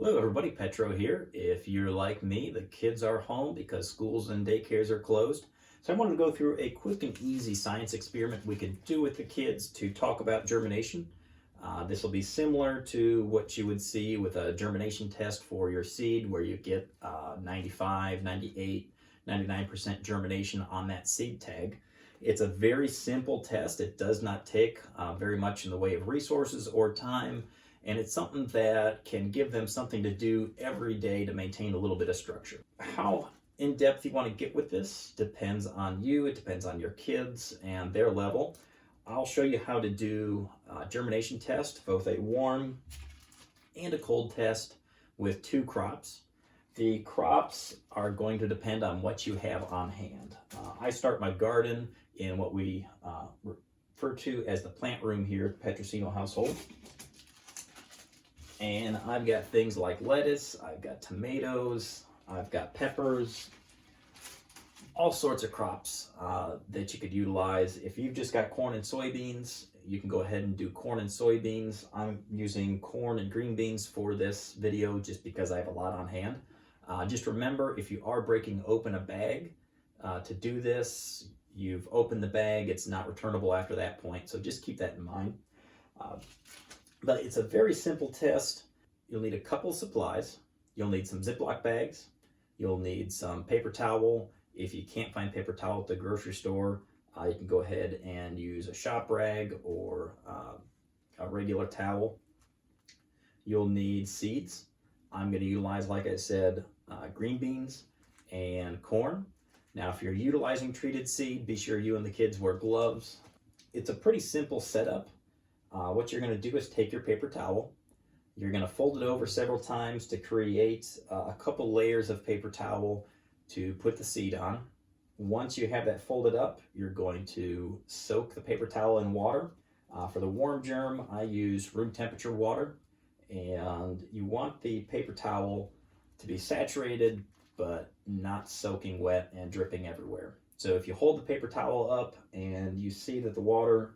Hello everybody, Petro here. If you're like me, the kids are home because schools and daycares are closed. So I wanted to go through a quick and easy science experiment we could do with the kids to talk about germination. This will be similar to what you would see with a germination test for your seed, where you get 95, 98, 99% germination on that seed tag. It's a very simple test. It does not take very much in the way of resources or time. And it's something that can give them something to do every day to maintain a little bit of structure. How in depth you want to get with this depends on you, it depends on your kids and their level. I'll show you how to do a germination test, both a warm and a cold test with two crops. The crops are going to depend on what you have on hand. I start my garden in what we refer to as the plant room here at the Petrosino household. And I've got things like lettuce, I've got tomatoes, I've got peppers, all sorts of crops that you could utilize. If you've just got corn and soybeans, you can go ahead and do corn and soybeans. I'm using corn and green beans for this video just because I have a lot on hand. Just remember, if you are breaking open a bag to do this, you've opened the bag, it's not returnable after that point, so just keep that in mind. But it's a very simple test. You'll need a couple supplies. You'll need some Ziploc bags. You'll need some paper towel. If you can't find paper towel at the grocery store, you can go ahead and use a shop rag or a regular towel. You'll need seeds. I'm going to utilize, like I said, green beans and corn. Now, if you're utilizing treated seed, be sure you and the kids wear gloves. It's a pretty simple setup. What you're going to do is take your paper towel. You're going to fold it over several times to create a couple layers of paper towel to put the seed on. Once you have that folded up, you're going to soak the paper towel in water. For the warm germ, I use room temperature water, and you want the paper towel to be saturated but not soaking wet and dripping everywhere. So if you hold the paper towel up and you see that the water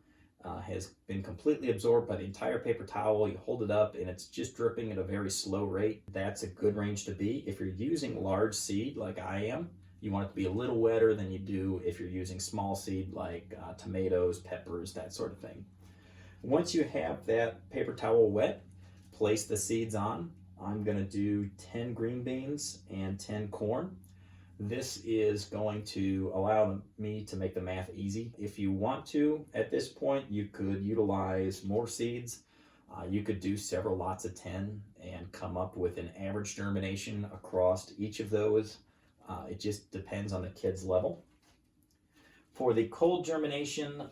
has been completely absorbed by the entire paper towel, you hold it up and it's just dripping at a very slow rate, that's a good range to be. If you're using large seed like I am, you want it to be a little wetter than you do if you're using small seed like tomatoes, peppers, that sort of thing. Once you have that paper towel wet, place the seeds on. I'm going to do 10 green beans and 10 corn. This is going to allow me to make the math easy. If you want to, at this point, you could utilize more seeds. You could do several lots of 10 and come up with an average germination across each of those. It just depends on the kid's level. For the cold germination,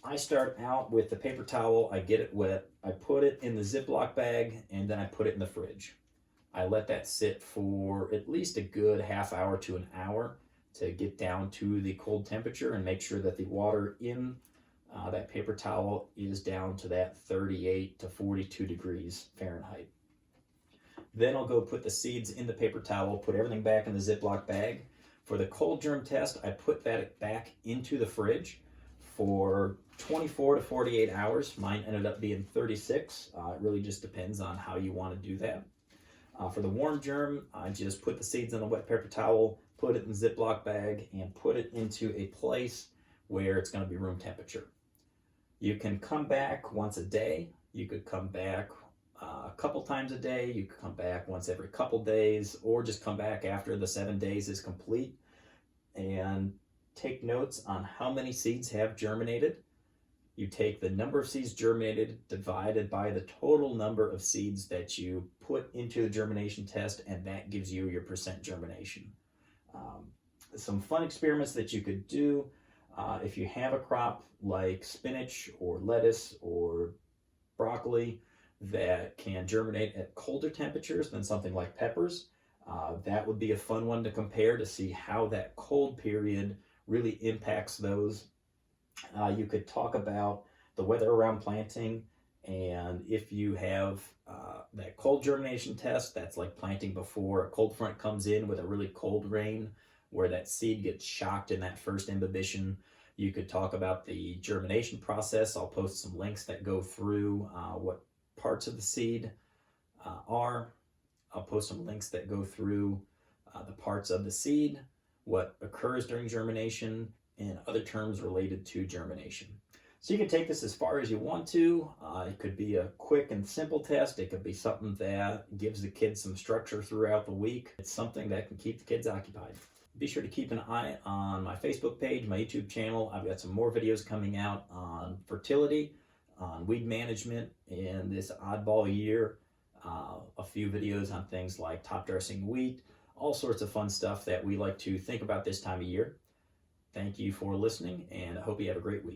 I start out with the paper towel. I get it wet. I put it in the Ziploc bag, and then I put it in the fridge. I let that sit for at least a good half hour to an hour to get down to the cold temperature and make sure that the water in that paper towel is down to that 38 to 42 degrees Fahrenheit. Then I'll go put the seeds in the paper towel, put everything back in the Ziploc bag. For the cold germ test, I put that back into the fridge for 24 to 48 hours. Mine ended up being 36. It really just depends on how you want to do that. For the warm germ, I just put the seeds in a wet paper towel, put it in a Ziploc bag, and put it into a place where it's going to be room temperature. You can come back once a day. You could come back a couple times a day. You could come back once every couple days, or just come back after the 7 days is complete and take notes on how many seeds have germinated. You take the number of seeds germinated divided by the total number of seeds that you put into the germination test, and that gives you your percent germination. Some fun experiments that you could do if you have a crop like spinach or lettuce or broccoli that can germinate at colder temperatures than something like peppers. That would be a fun one to compare to see how that cold period really impacts those. You could talk about the weather around planting, and if you have that cold germination test, that's like planting before a cold front comes in with a really cold rain where that seed gets shocked in that first imbibition. You could talk about the germination process. I'll post some links that go through what parts of the seed are. post some links that go through the parts of the seed, what occurs during germination, and other terms related to germination. So you can take this as far as you want to. It could be a quick and simple test. It could be something that gives the kids some structure throughout the week. It's something that can keep the kids occupied. Be sure to keep an eye on my Facebook page, my YouTube channel. I've got some more videos coming out on fertility, on weed management in this oddball year. A few videos on things like top dressing wheat, all sorts of fun stuff that we like to think about this time of year. Thank you for listening, and I hope you have a great week.